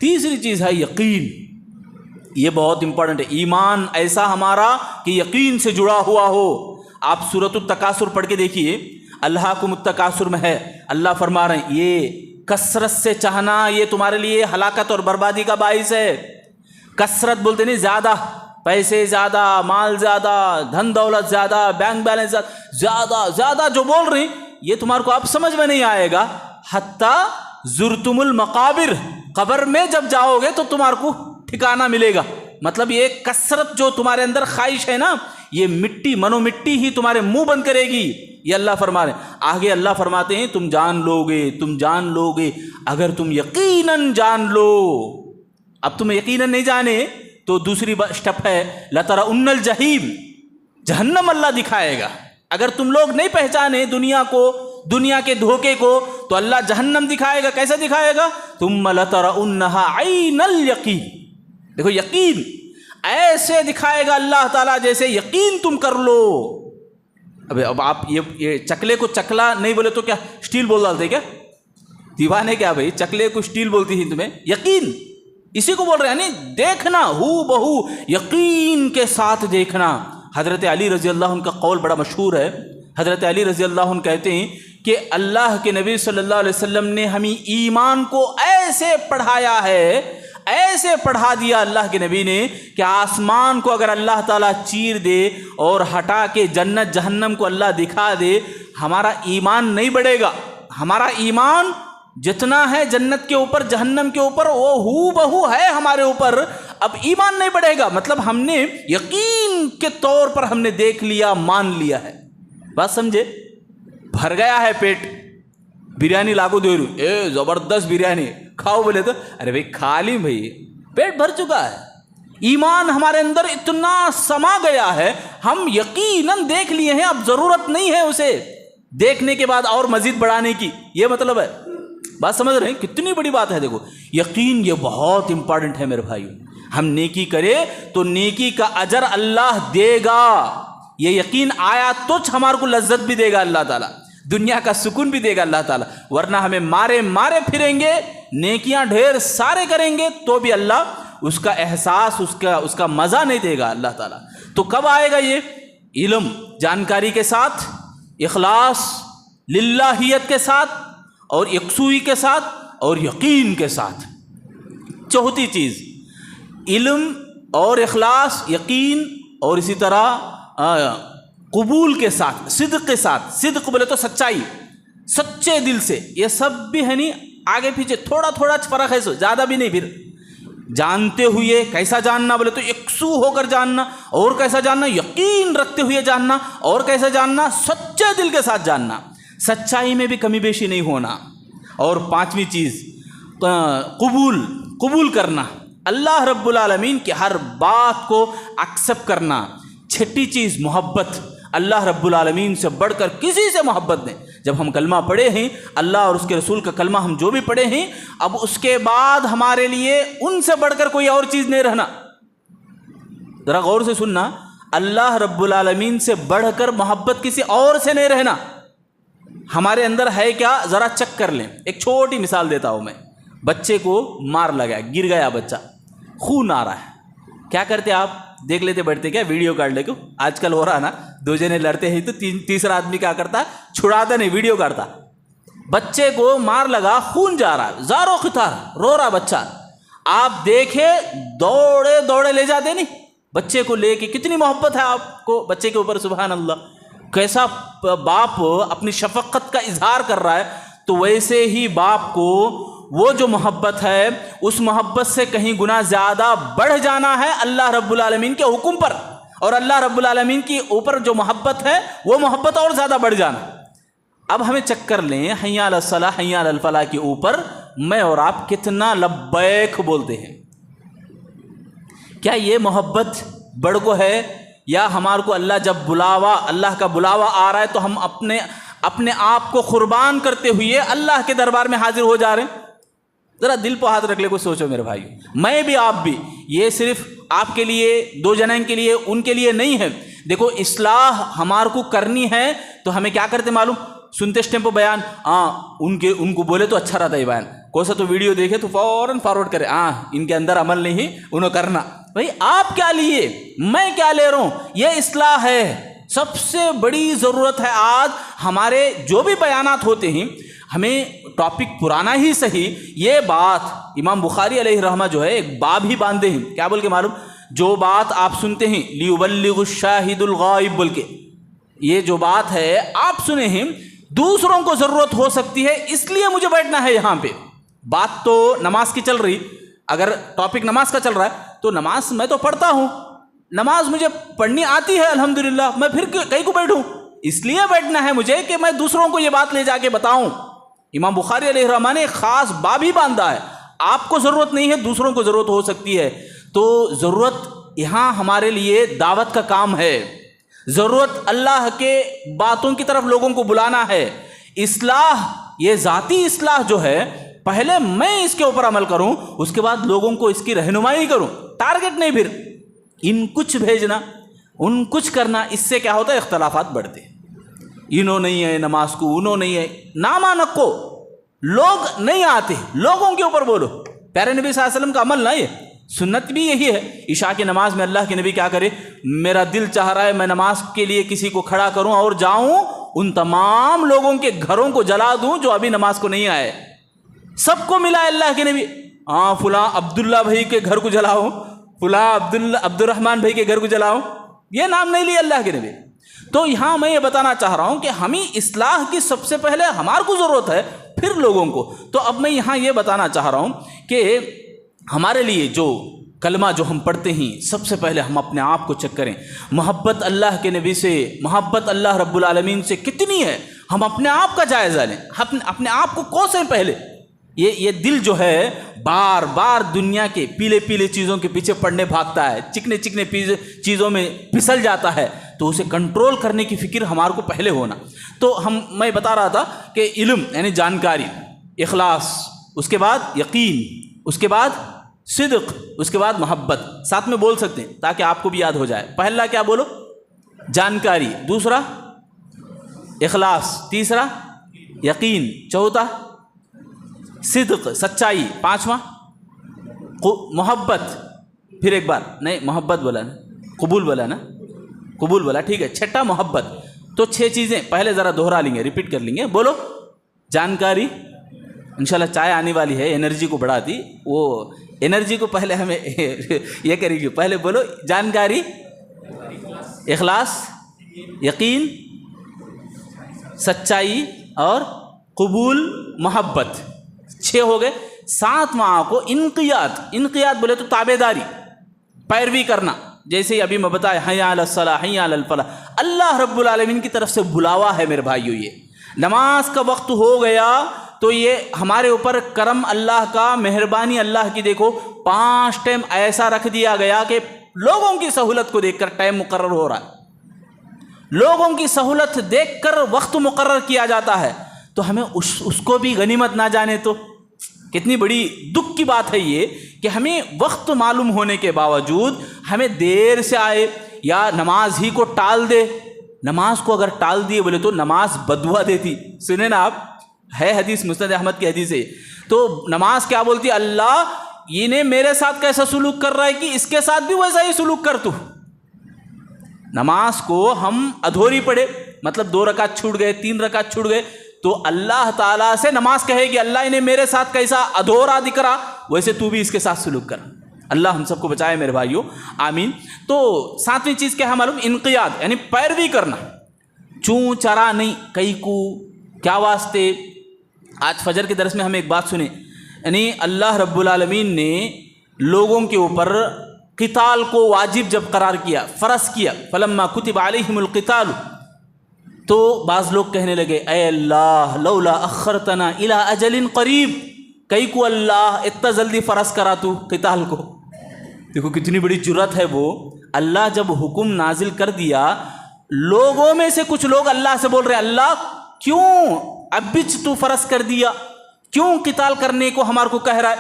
تیسری چیز ہے یقین. یہ بہت امپورٹنٹ ہے. ایمان ایسا ہمارا کہ یقین سے جڑا ہوا ہو. آپ سورۃ التکاثر پڑھ کے دیکھیے، الہاکم التکاثر میں ہے، اللہ فرما رہے ہیں یہ کثرت سے چاہنا یہ تمہارے لیے ہلاکت اور بربادی کا باعث ہے. کثرت بولتے نہیں، زیادہ پیسے، زیادہ مال، زیادہ دھن دولت، زیادہ بینک بیلنس، زیادہ جو بول رہے ہیں یہ تمہارے کو اب سمجھ میں نہیں آئے گا. حتیٰ زرتم المقابر، قبر میں جب جاؤ گے تو تمہارے کو ٹھکانہ ملے گا. مطلب یہ کثرت جو تمہارے اندر خواہش ہے نا، یہ مٹی، منو مٹی ہی تمہارے منہ بند کرے گی. یہ اللہ فرما رہے ہیں. آگے اللہ فرماتے ہیں تم جان لو گے اگر تم یقیناً جان لو. اب تم یقیناً نہیں جانے تو دوسری اسٹیپ ہے لترون الجحیم، جہنم اللہ دکھائے گا. اگر تم لوگ نہیں پہچانے دنیا کو، دنیا کے دھوکے کو، تو اللہ جہنم دکھائے گا. کیسے دکھائے گا؟ ثم لترونها عین الیقین. دیکھو یقین ایسے دکھائے گا اللہ تعالیٰ جیسے یقین تم کر لو. اب آپ یہ چکلے کو چکلا نہیں بولے تو کیا اسٹیل بول ڈالتے کیا؟ دیوانے کیا بھائی، چکلے کو اسٹیل بولتی تھی تمہیں. یقین اسی کو بول رہے ہیں، یعنی دیکھنا ہو بہو، یقین کے ساتھ دیکھنا. حضرت علی رضی اللہ عنہ کا قول بڑا مشہور ہے. حضرت علی رضی اللہ عنہ کہتے ہیں کہ اللہ کے نبی صلی اللہ علیہ وسلم نے ہمیں ایمان کو ایسے پڑھایا ہے، ایسے پڑھا دیا اللہ کے نبی نے کہ آسمان کو اگر اللہ تعالیٰ چیر دے اور ہٹا کے جنت جہنم کو اللہ دکھا دے، ہمارا ایمان نہیں بڑھے گا. ہمارا ایمان جتنا ہے جنت کے اوپر جہنم کے اوپر وہ ہو بہو ہے ہمارے اوپر. اب ایمان نہیں بڑھے گا، مطلب ہم نے یقین کے طور پر ہم نے دیکھ لیا، مان لیا ہے. بات سمجھے؟ بھر گیا ہے پیٹ، بریانی لاگو دے رہی، زبردست بریانی کھاؤ بولے تو ارے بھائی کھا لی بھائی، پیٹ بھر چکا ہے. ایمان ہمارے اندر اتنا سما گیا ہے، ہم یقیناً دیکھ لیے ہیں، اب ضرورت نہیں ہے اسے دیکھنے کے بعد اور مزید بڑھانے کی. یہ مطلب ہے. بات سمجھ رہے ہیں؟ کتنی بڑی بات ہے. دیکھو یقین یہ بہت امپارٹنٹ ہے میرے بھائیو. ہم نیکی کرے تو نیکی کا اجر اللہ دے گا، یہ یقین آیا تو ہمارے کو لذت بھی دے گا اللہ تعالیٰ، دنیا کا سکون بھی دے گا اللہ تعالیٰ، ورنہ ہمیں مارے مارے پھریں گے، نیکیاں ڈھیر سارے کریں گے تو بھی اللہ اس کا احساس، اس کا مزہ نہیں دے گا اللہ تعالیٰ۔ تو کب آئے گا یہ؟ علم، جانکاری کے ساتھ، اخلاص، للہیت کے ساتھ، اور یکسوئی کے ساتھ، اور یقین کے ساتھ۔ چوتھی چیز علم اور اخلاص، یقین، اور اسی طرح قبول کے ساتھ، صدق کے ساتھ۔ صدق بولے تو سچائی، سچے دل سے، یہ سب بھی ہے نہیں، آگے پیچھے تھوڑا تھوڑا فرق ہے، زیادہ بھی نہیں۔ پھر جانتے ہوئے کیسا جاننا بولے تو یکسو ہو کر جاننا، اور کیسا جاننا؟ یقین رکھتے ہوئے جاننا، اور کیسا جاننا؟ سچے دل کے ساتھ جاننا، سچائی میں بھی کمی بیشی نہیں ہونا۔ اور پانچویں چیز قبول کرنا، اللہ رب العالمین کی ہر بات کو ایکسیپٹ کرنا۔ چھٹی چیز محبت، اللہ رب العالمین سے بڑھ کر کسی سے محبت نہیں۔ جب ہم کلمہ پڑھے ہیں، اللہ اور اس کے رسول کا کلمہ ہم جو بھی پڑھے ہیں، اب اس کے بعد ہمارے لیے ان سے بڑھ کر کوئی اور چیز نہیں رہنا۔ ذرا غور سے سننا، اللہ رب العالمین سے بڑھ کر محبت کسی اور سے نہیں رہنا۔ ہمارے اندر ہے کیا؟ ذرا چیک کر لیں۔ ایک چھوٹی مثال دیتا ہوں میں، بچے کو مار لگا، گر گیا بچہ، خون آ رہا ہے، کیا کرتے آپ؟ دیکھ لیتے بیٹھتے کیا؟ ویڈیو کاٹ لے کے۔ آج کل ہو رہا نا، دو جنے لڑتے ہیں تو تیسرا آدمی کیا کرتا؟ چھڑاتا نہیں، ویڈیو کرتا۔ بچے کو مار لگا، خون جا رہا ہے، زارو خطار رو رہا بچہ، آپ دیکھے دوڑے دوڑے لے جاتے نہیں بچے کو لے کے؟ کتنی محبت ہے آپ کو بچے کے اوپر، سبحان اللہ! کیسا باپ اپنی شفقت کا اظہار کر رہا ہے۔ تو ویسے ہی باپ کو وہ جو محبت ہے، اس محبت سے کہیں گنا زیادہ بڑھ جانا ہے اللہ رب العالمین کے حکم پر، اور اللہ رب العالمین کی اوپر جو محبت ہے وہ محبت اور زیادہ بڑھ جانا۔ اب ہمیں چیک کر لیں، حی علی الصلاۃ حی علی الفلاح کے اوپر میں اور آپ کتنا لبیک بولتے ہیں؟ کیا یہ محبت بڑھ کو ہے، یا ہمارے کو اللہ جب اللہ کا بلاوا آ رہا ہے تو ہم اپنے آپ کو قربان کرتے ہوئے اللہ کے دربار میں حاضر ہو جا رہے ہیں؟ ذرا دل پہ ہاتھ رکھ لے، کو سوچو میرے بھائی، میں بھی آپ بھی، یہ صرف آپ کے لیے، دو جنین کے لیے، ان کے لیے نہیں ہے۔ دیکھو اصلاح ہمارے کو کرنی ہے تو ہمیں کیا کرتے معلوم؟ سنتے اس ٹائم پہ بیان، ان کو بولے تو اچھا رہتا ہے بیان، کوئی سا تو ویڈیو دیکھے تو فوراً فارورڈ کرے، ان کے اندر عمل نہیں، انہوں کرنا۔ بھائی آپ کیا لیے، میں کیا لے رہا ہوں؟ یہ اصلاح ہے، سب سے بڑی ضرورت ہے۔ آج ہمارے جو بھی بیانات ہوتے ہیں، ہمیں ٹاپک پرانا ہی صحیح، یہ بات امام بخاری علیہ رحمہ جو ہے ایک باب ہی باندھے ہیں، کیا بول کے معلوم؟ جو بات آپ سنتے ہیں، لیبلغ الشاہد الغائب بول کے، یہ جو بات ہے آپ سنے ہیں، دوسروں کو ضرورت ہو سکتی ہے، اس لیے مجھے بیٹھنا ہے یہاں پہ۔ بات تو نماز کی چل رہی، اگر ٹاپک نماز کا چل رہا ہے تو نماز میں تو پڑھتا ہوں، نماز مجھے پڑھنی آتی ہے الحمدللہ، میں پھر کہیں کو بیٹھوں؟ اس لیے بیٹھنا ہے مجھے کہ میں دوسروں کو یہ بات لے جا کے بتاؤں۔ امام بخاری علیہ الرحمٰن نے ایک خاص باب ہی باندھا ہے، آپ کو ضرورت نہیں ہے، دوسروں کو ضرورت ہو سکتی ہے۔ تو ضرورت یہاں ہمارے لیے دعوت کا کام ہے، ضرورت اللہ کے باتوں کی طرف لوگوں کو بلانا ہے۔ اصلاح، یہ ذاتی اصلاح جو ہے، پہلے میں اس کے اوپر عمل کروں، اس کے بعد لوگوں کو اس کی رہنمائی کروں، ٹارگٹ نہیں پھر ان کچھ بھیجنا، ان کچھ کرنا۔ اس سے کیا ہوتا ہے؟ اختلافات بڑھتے ہیں، انہوں نہیں ہے نماز کو، انہوں نہیں ہے، ناما نکو، لوگ نہیں آتے، لوگوں کے اوپر بولو۔ پیارے نبی صلی اللہ علیہ وسلم کا عمل نہ، یہ سنت بھی یہی ہے۔ عشاء کی نماز میں اللہ کے نبی کیا کرے؟ میرا دل چاہ رہا ہے میں نماز کے لیے کسی کو کھڑا کروں اور جاؤں ان تمام لوگوں کے گھروں کو جلا دوں جو ابھی نماز کو نہیں آئے۔ سب کو ملا اللہ کے نبی، فلاں عبداللہ بھائی کے گھر کو جلاؤ، فلاں عبد الرحمن بھائی کے گھر کو جلاؤ، یہ نام نہیں لیا اللہ کے نبی۔ تو یہاں میں یہ بتانا چاہ رہا ہوں کہ ہمیں اصلاح کی سب سے پہلے ہمارے کو ضرورت ہے، پھر لوگوں کو۔ تو اب میں یہاں یہ بتانا چاہ رہا ہوں کہ ہمارے لیے جو کلمہ جو ہم پڑھتے ہیں، سب سے پہلے ہم اپنے آپ کو چیک کریں، محبت اللہ کے نبی سے، محبت اللہ رب العالمین سے کتنی ہے، ہم اپنے آپ کا جائزہ لیں، اپنے آپ کو کوسیں پہلے۔ یہ دل جو ہے بار بار دنیا کے پیلے پیلے چیزوں کے پیچھے پڑنے بھاگتا ہے، چکنے چکنے چیزوں میں پھسل جاتا ہے، تو اسے کنٹرول کرنے کی فکر ہمارے کو پہلے ہونا۔ تو میں بتا رہا تھا کہ علم یعنی جانکاری، اخلاص، اس کے بعد یقین، اس کے بعد صدق، اس کے بعد محبت، ساتھ میں بول سکتے ہیں تاکہ آپ کو بھی یاد ہو جائے. پہلا کیا بولو؟ جانکاری. دوسرا اخلاص. تیسرا یقین. چوتھا صدق سچائی. پانچواں محبت. پھر ایک بار نہیں محبت بولا نا، قبول بولا نا، قبول بولا ٹھیک ہے. چھٹا محبت. تو 6 چیزیں پہلے ذرا دوہرا لیں گے، ریپیٹ کر لیں گے. بولو جانکاری. انشاءاللہ چائے آنے والی ہے، انرجی کو بڑھاتی، وہ انرجی کو پہلے ہمیں یہ کرے گی. پہلے بولو جانکاری، اخلاص، یقین، سچائی اور قبول، محبت. 6 ہو گئے. 7واں کو انقیاد. انقیاد بولے تو تابعداری، پیروی کرنا. جیسے ہی ابھی میں بتایا حی علی الصلاح حی علی الفلاح، اللہ رب العالمین کی طرف سے بلاوا ہے میرے بھائیو. یہ نماز کا وقت ہو گیا تو یہ ہمارے اوپر کرم اللہ کا، مہربانی اللہ کی. دیکھو 5 ٹائم ایسا رکھ دیا گیا کہ لوگوں کی سہولت کو دیکھ کر ٹائم مقرر ہو رہا ہے، لوگوں کی سہولت دیکھ کر وقت مقرر کیا جاتا ہے. تو ہمیں اس کو بھی غنیمت نہ جانے تو کتنی بڑی دکھ کی بات ہے یہ کہ ہمیں وقت معلوم ہونے کے باوجود ہمیں دیر سے آئے یا نماز ہی کو ٹال دے. نماز کو اگر ٹال دیے بولے تو نماز بدوا دیتی. سنیں نا آپ، ہے حدیث مسند احمد کی حدیث ہے. تو نماز کیا بولتی؟ اللہ یہ نے میرے ساتھ کیسا سلوک کر رہا ہے کہ اس کے ساتھ بھی ویسا ہی سلوک کر تو. نماز کو ہم ادھوری پڑھے، مطلب 2 رکعت چھوٹ گئے، 3 رکعت چھوٹ گئے، تو اللہ تعالیٰ سے نماز کہے گی اللہ انہیں میرے ساتھ کیسا ادھورا دکھ رہا، ویسے تو بھی اس کے ساتھ سلوک کر. اللہ ہم سب کو بچائے میرے بھائیو، آمین. تو 7ویں چیز کیا ہے معلوم؟ انقیاد، یعنی پیروی کرنا. چوں چرا نہیں، کئی کو کیا واسطے. آج فجر کے درس میں ہم ایک بات سنیں، یعنی اللہ رب العالمین نے لوگوں کے اوپر قتال کو واجب جب قرار کیا، فرض کیا، فلما کتب علیہم القتال، تو بعض لوگ کہنے لگے اے اللہ لولا اخرتنا الی اجل قریب، کئی کو اللہ اتنا جلدی فرض کرا تو قتال کو. دیکھو کتنی بڑی جرات ہے وہ. اللہ جب حکم نازل کر دیا، لوگوں میں سے کچھ لوگ اللہ سے بول رہے اللہ کیوں اب بھی تو فرض کر دیا، کیوں قتال کرنے کو ہمارے کو کہہ رہا ہے،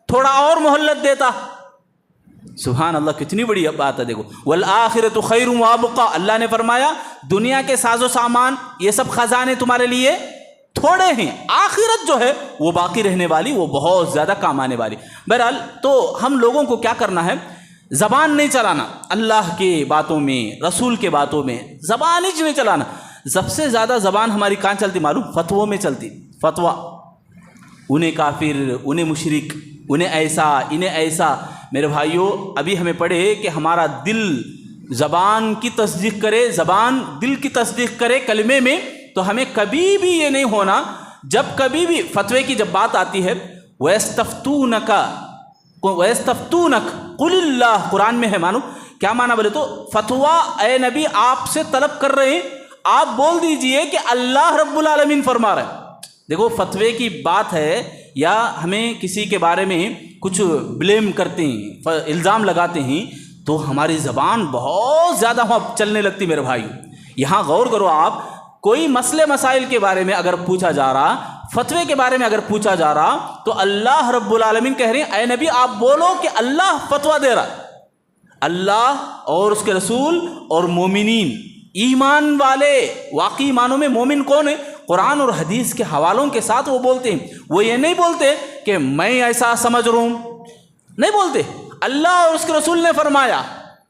تھوڑا اور مہلت دیتا. سبحان اللہ، کتنی بڑی بات ہے. دیکھو والآخرۃ خیر وابقا، اللہ نے فرمایا دنیا کے ساز و سامان یہ سب خزانے تمہارے لیے تھوڑے ہیں، آخرت جو ہے وہ باقی رہنے والی، وہ بہت زیادہ کام آنے والی. بہرحال تو ہم لوگوں کو کیا کرنا ہے؟ زبان نہیں چلانا اللہ کے باتوں میں، رسول کے باتوں میں، زبان ہی نہیں چلانا. سب سے زیادہ زبان ہماری کہاں چلتی معلوم؟ فتووں میں چلتی. فتویٰ، انہیں کافر، انہیں مشرک، انہیں ایسا، انہیں ایسا. میرے بھائیوں ابھی ہمیں پڑھے کہ ہمارا دل زبان کی تصدیق کرے، زبان دل کی تصدیق کرے کلمے میں، تو ہمیں کبھی بھی یہ نہیں ہونا. جب کبھی بھی فتوے کی جب بات آتی ہے، وَيَسْتَفْتُونَكَ قُلِ اللَّهُ، قرآن میں ہے. مانو کیا معنی بولے تو فتویٰ اے نبی آپ سے طلب کر رہے ہیں، آپ بول دیجئے کہ اللہ رب العالمین فرما رہے ہیں. دیکھو فتوے کی بات ہے، یا ہمیں کسی کے بارے میں کچھ بلیم کرتے ہیں، الزام لگاتے ہیں، تو ہماری زبان بہت زیادہ وہاں چلنے لگتی. میرے بھائی یہاں غور کرو، آپ کوئی مسئلے مسائل کے بارے میں اگر پوچھا جا رہا، فتوے کے بارے میں اگر پوچھا جا رہا، تو اللہ رب العالمین کہہ رہے ہیں اے نبی آپ بولو کہ اللہ فتویٰ دے رہا ہے. اللہ اور اس کے رسول اور مومنین، ایمان والے، واقعی معنوں میں مومن کون ہے؟ قرآن اور حدیث کے حوالوں کے ساتھ وہ بولتے ہیں. وہ یہ نہیں بولتے کہ میں ایسا سمجھ رہا ہوں، نہیں بولتے. اللہ اور اس کے رسول نے فرمایا،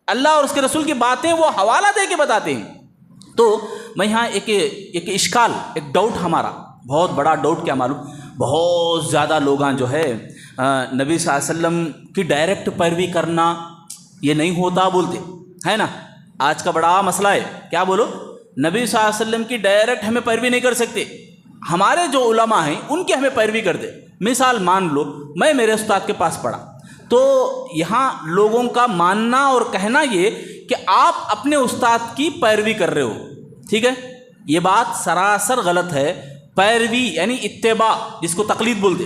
اللہ اور اس کے رسول کی باتیں وہ حوالہ دے کے بتاتے ہیں. تو میں یہاں ایک اشکال، ایک ڈاؤٹ، ہمارا بہت بڑا ڈاؤٹ کیا معلوم؟ بہت زیادہ لوگاں جو ہے نبی صلی اللہ علیہ وسلم کی ڈائریکٹ پیروی کرنا یہ نہیں ہوتا بولتے ہے نا. آج کا بڑا مسئلہ ہے. کیا بولو؟ نبی صلی اللہ علیہ وسلم کی ڈائریکٹ ہمیں پیروی نہیں کر سکتے، ہمارے جو علماء ہیں ان کی ہمیں پیروی کر دے. مثال مان لو میں میرے استاد کے پاس پڑھا، تو یہاں لوگوں کا ماننا اور کہنا یہ کہ آپ اپنے استاد کی پیروی کر رہے ہو، ٹھیک ہے، یہ بات سراسر غلط ہے. پیروی یعنی اتباع، جس کو تقلید بولتے.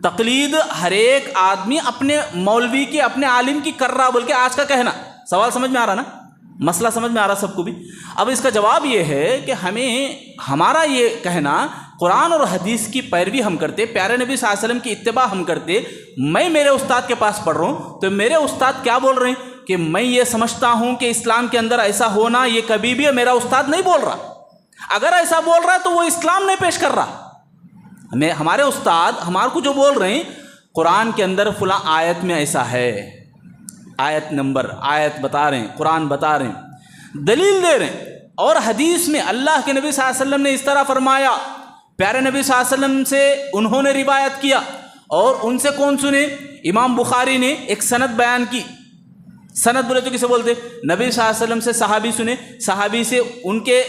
تقلید ہر ایک آدمی اپنے مولوی کی، اپنے عالم کی کر رہا بول کے آج کا کہنا. سوال سمجھ میں آ رہا نا؟ مسئلہ سمجھ میں آ رہا سب کو بھی؟ اب اس کا جواب یہ ہے کہ ہمیں ہمارا یہ کہنا قرآن اور حدیث کی پیروی ہم کرتے، پیارے نبی صلی اللہ علیہ وسلم کی اتباع ہم کرتے، میں میرے استاد کے پاس پڑھ رہا ہوں تو میرے استاد کیا بول رہے ہیں کہ میں یہ سمجھتا ہوں کہ اسلام کے اندر ایسا ہونا یہ کبھی بھی میرا استاد نہیں بول رہا، اگر ایسا بول رہا ہے تو وہ اسلام نہیں پیش کر رہا۔ ہمارے استاد ہمارے کو جو بول رہے ہیں قرآن کے اندر فلاں آیت میں ایسا ہے، آیت نمبر آیت بتا رہے ہیں، قرآن بتا رہے ہیں، دلیل دے رہے ہیں، اور حدیث میں اللہ کے نبی صلی اللہ علیہ وسلم نے اس طرح فرمایا، پیارے نبی صلی اللہ علیہ وسلم سے انہوں نے روایت کیا، اور ان سے کون سنے؟ امام بخاری نے ایک سند بیان کی۔ سند بولے تو کسے بولتے؟ نبی صلی اللہ علیہ وسلم سے صحابی سنے، صحابی سے ان کے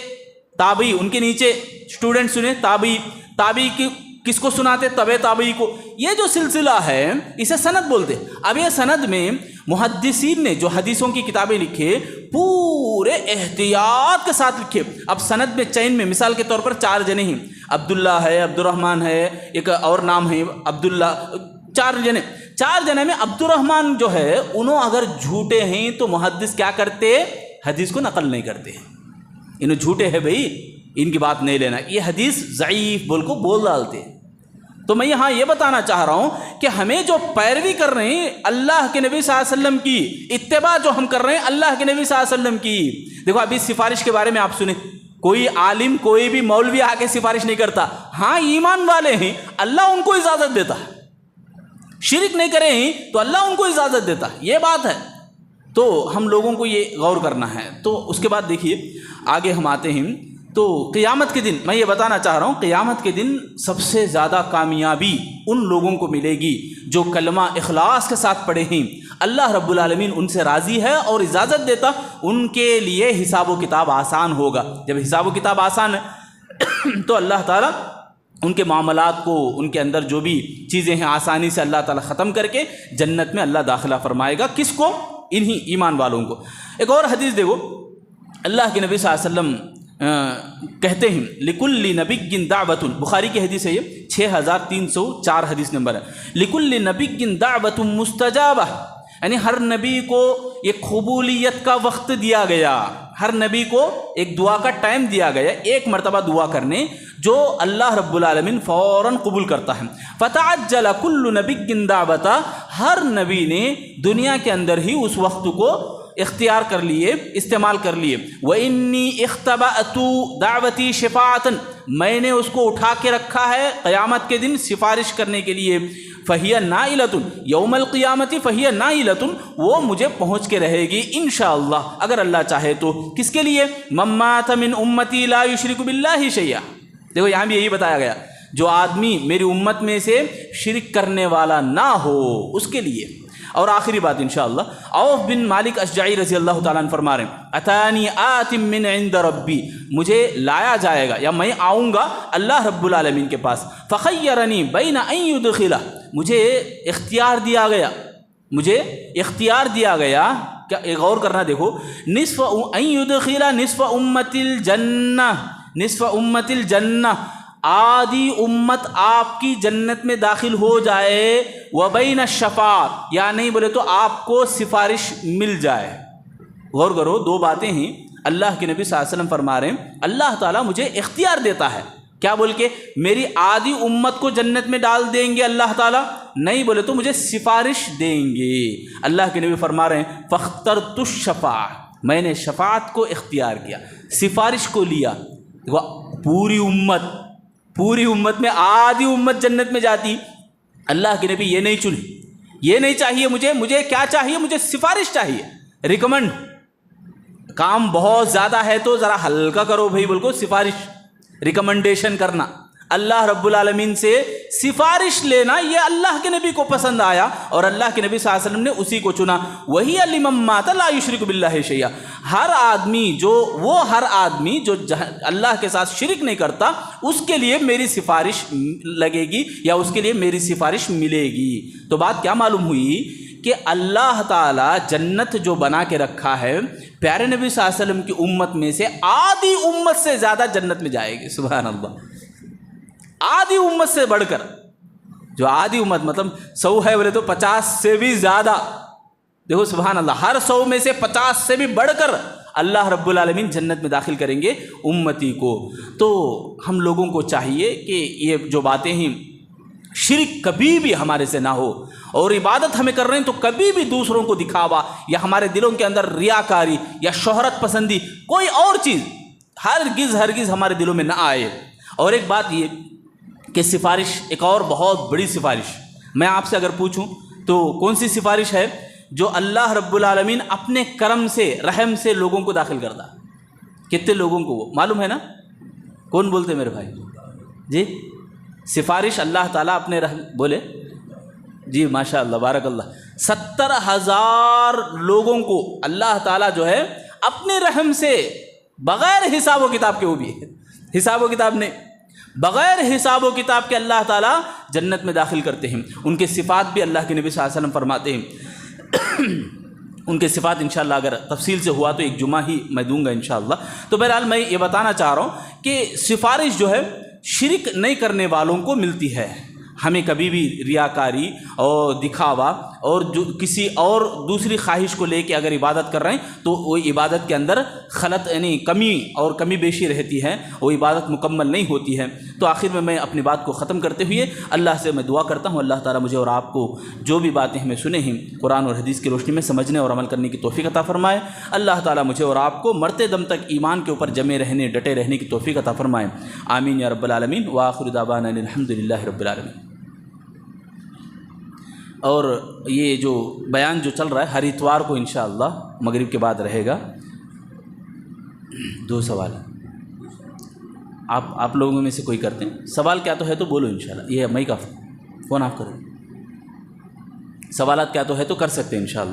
تابعی، ان کے نیچے اسٹوڈنٹ سنے، تابعی، تابعی کی کس کو سناتے؟ تبع تابعی کو۔ یہ جو سلسلہ ہے اسے سند بولتے۔ اب یہ سند میں محدثین نے جو حدیثوں کی کتابیں لکھے پورے احتیاط کے ساتھ لکھے۔ اب سند میں چین میں مثال کے طور پر 4 جنے ہیں، عبداللہ ہے، عبد الرحمن ہے، ایک اور نام ہے عبداللہ، 4 جنے میں عبد الرحمن جو ہے انہوں اگر جھوٹے ہیں تو محدث کیا کرتے؟ حدیث کو نقل نہیں کرتے، انہوں جھوٹے ہیں بھائی، ان کی بات نہیں لینا، یہ حدیث ضعیف بول ڈالتے۔ تو میں یہاں یہ بتانا چاہ رہا ہوں کہ ہمیں جو پیروی کر رہے ہیں اللہ کے نبی صلی اللہ علیہ وسلم کی، اتباع جو ہم کر رہے ہیں اللہ کے نبی صلی اللہ علیہ وسلم کی۔ دیکھو ابھی سفارش کے بارے میں آپ سنیں، کوئی عالم کوئی بھی مولوی آ کے سفارش نہیں کرتا، ہاں ایمان والے ہیں اللہ ان کو اجازت دیتا ہے، شرک نہیں کرے ہیں تو اللہ ان کو اجازت دیتا ہے، یہ بات ہے۔ تو ہم لوگوں کو یہ غور کرنا ہے۔ تو اس کے بعد دیکھیے آگے ہم آتے ہیں، تو قیامت کے دن میں یہ بتانا چاہ رہا ہوں، قیامت کے دن سب سے زیادہ کامیابی ان لوگوں کو ملے گی جو کلمہ اخلاص کے ساتھ پڑھے ہیں، اللہ رب العالمین ان سے راضی ہے اور اجازت دیتا، ان کے لیے حساب و کتاب آسان ہوگا۔ جب حساب و کتاب آسان ہے تو اللہ تعالیٰ ان کے معاملات کو، ان کے اندر جو بھی چیزیں ہیں آسانی سے اللہ تعالیٰ ختم کر کے جنت میں اللہ داخلہ فرمائے گا۔ کس کو؟ انہی ایمان والوں کو۔ ایک اور حدیث دیکھو، اللہ کے نبی صلی اللہ علیہ وسلم کہتے ہیں لکل نبی دعوت، بخاری کی حدیث ہے یہ، 6304 حدیث نمبر ہے، لکل نبی دعوت مستجابہ، یعنی ہر نبی کو ایک قبولیت کا وقت دیا گیا، ہر نبی کو ایک دعا کا ٹائم دیا گیا، ایک مرتبہ دعا کرنے جو اللہ رب العالمین فوراً قبول کرتا ہے۔ فتعجل کل نبی دعوتہ، ہر نبی نے دنیا کے اندر ہی اس وقت کو اختیار کر لیے، استعمال کر لیے۔ وَإِنِّي اخْتَبَأْتُ دعوتی شفاعتاً، میں نے اس کو اٹھا کے رکھا ہے قیامت کے دن سفارش کرنے کے لیے۔ فَهِيَ نَائِلَةٌ یوم القیامت، فَهِيَ نَائِلَةٌ، وہ مجھے پہنچ کے رہے گی انشاءاللہ اگر اللہ چاہے تو۔ کس کے لیے؟ مَن مَاتَ مِنْ أُمَّتِي لَا يُشْرِكُ بِاللَّهِ شَيْئًا، دیکھو یہاں بھی یہی بتایا گیا، جو آدمی میری امت میں سے شرک کرنے والا نہ ہو اس کے لیے۔ اور آخری بات انشاءاللہ، عوف بن مالک اشجعی رضی اللہ تعالیٰ عنہ فرما رہے ہیں، اتانی آت من عند ربی، مجھے لایا جائے گا یا میں آؤں گا اللہ رب العالمین کے پاس، فخیرنی بین ان یدخلہ، مجھے اختیار دیا گیا، مجھے اختیار دیا گیا، کیا غور کرنا دیکھو، نصف ان یدخلہ نصف امت الجنہ، نصف امت الجنہ، آدھی امت آپ کی جنت میں داخل ہو جائے، وبین الشفاعۃ، یا نہیں بولے تو آپ کو سفارش مل جائے۔ غور کرو، 2 باتیں ہیں، اللہ کے نبی صلی اللہ علیہ وسلم فرما رہے ہیں اللہ تعالیٰ مجھے اختیار دیتا ہے، کیا بول کے؟ میری آدھی امت کو جنت میں ڈال دیں گے اللہ تعالیٰ، نہیں بولے تو مجھے سفارش دیں گے۔ اللہ کے نبی فرما رہے ہیں فاخترت الشفاعۃ، میں نے شفاعت کو اختیار کیا، سفارش کو لیا۔ پوری امت میں آدھی امت جنت میں جاتی، اللہ کے نبی یہ نہیں چنے، یہ نہیں چاہیے مجھے کیا چاہیے؟ مجھے سفارش چاہیے، ریکمنڈ، کام بہت زیادہ ہے تو ذرا ہلکا کرو بھائی، بول کو سفارش، ریکمنڈیشن کرنا، اللہ رب العالمین سے سفارش لینا، یہ اللہ کے نبی کو پسند آیا اور اللہ کے نبی صلی اللہ علیہ وسلم نے اسی کو چنا۔ وہی لمن مات لا یشرک باللہ شیئا، ہر آدمی جو اللہ کے ساتھ شرک نہیں کرتا اس کے لیے میری سفارش لگے گی یا اس کے لیے میری سفارش ملے گی۔ تو بات کیا معلوم ہوئی کہ اللہ تعالیٰ جنت جو بنا کے رکھا ہے، پیارے نبی صلی اللہ علیہ وسلم کی امت میں سے آدھی امت سے زیادہ جنت میں جائے گی، سبحان اللہ، آدھی امت سے بڑھ کر، جو آدھی امت مطلب 100 ہے بولے تو 50 سے بھی زیادہ، دیکھو سبحان اللہ، ہر 100 میں سے 50 سے بھی بڑھ کر اللہ رب العالمین جنت میں داخل کریں گے امتی کو۔ تو ہم لوگوں کو چاہیے کہ یہ جو باتیں ہیں شرک کبھی بھی ہمارے سے نہ ہو، اور عبادت ہمیں کر رہے ہیں تو کبھی بھی دوسروں کو دکھاوا یا ہمارے دلوں کے اندر ریاکاری یا شہرت پسندی کوئی اور چیز ہرگز ہمارے دلوں میں نہ آئے۔ اور ایک بات یہ کہ سفارش، ایک اور بہت بڑی سفارش میں آپ سے اگر پوچھوں تو کون سی سفارش ہے جو اللہ رب العالمین اپنے کرم سے، رحم سے لوگوں کو داخل کرتا؟ کتنے لوگوں کو وہ معلوم ہے نا؟ کون بولتے میرے بھائی؟ جی سفارش اللہ تعالیٰ اپنے رحم، بولے جی ماشاء اللہ بارک اللہ، 70,000 لوگوں کو اللہ تعالیٰ جو ہے اپنے رحم سے بغیر حساب و کتاب کے، وہ بھی حساب و کتاب نہیں، بغیر حساب و کتاب کے اللہ تعالیٰ جنت میں داخل کرتے ہیں۔ ان کے صفات بھی اللہ کے نبی صلی اللہ علیہ وسلم فرماتے ہیں، ان کے صفات انشاءاللہ اگر تفصیل سے ہوا تو ایک جمعہ ہی میں دوں گا انشاءاللہ۔ تو بہرحال میں یہ بتانا چاہ رہا ہوں کہ سفارش جو ہے شرک نہیں کرنے والوں کو ملتی ہے۔ ہمیں کبھی بھی ریاکاری اور دکھاوا اور جو کسی اور دوسری خواہش کو لے کے اگر عبادت کر رہے ہیں تو وہ عبادت کے اندر خلط یعنی کمی اور کمی بیشی رہتی ہے، وہ عبادت مکمل نہیں ہوتی ہے۔ تو آخر میں اپنی بات کو ختم کرتے ہوئے اللہ سے میں دعا کرتا ہوں اللہ تعالیٰ مجھے اور آپ کو جو بھی باتیں ہمیں سنے ہیں قرآن اور حدیث کی روشنی میں سمجھنے اور عمل کرنے کی توفیق عطا فرمائے۔ اللہ تعالیٰ مجھے اور آپ کو مرتے دم تک ایمان کے اوپر جمے رہنے، ڈٹے رہنے کی توفیق عطا فرمائے۔ آمین یا رب العالمین، وآخر دعوانا الحمد للہ رب العالمین۔ اور یہ جو بیان جو چل رہا ہے ہر اتوار کو انشاءاللہ مغرب کے بعد رہے گا۔ 2 سوال آپ لوگوں میں سے کوئی کرتے ہیں؟ سوال کیا تو ہے تو بولو انشاءاللہ، یہ میں کا فون آپ کریں، سوالات کیا تو ہے تو کر سکتے ہیں انشاءاللہ۔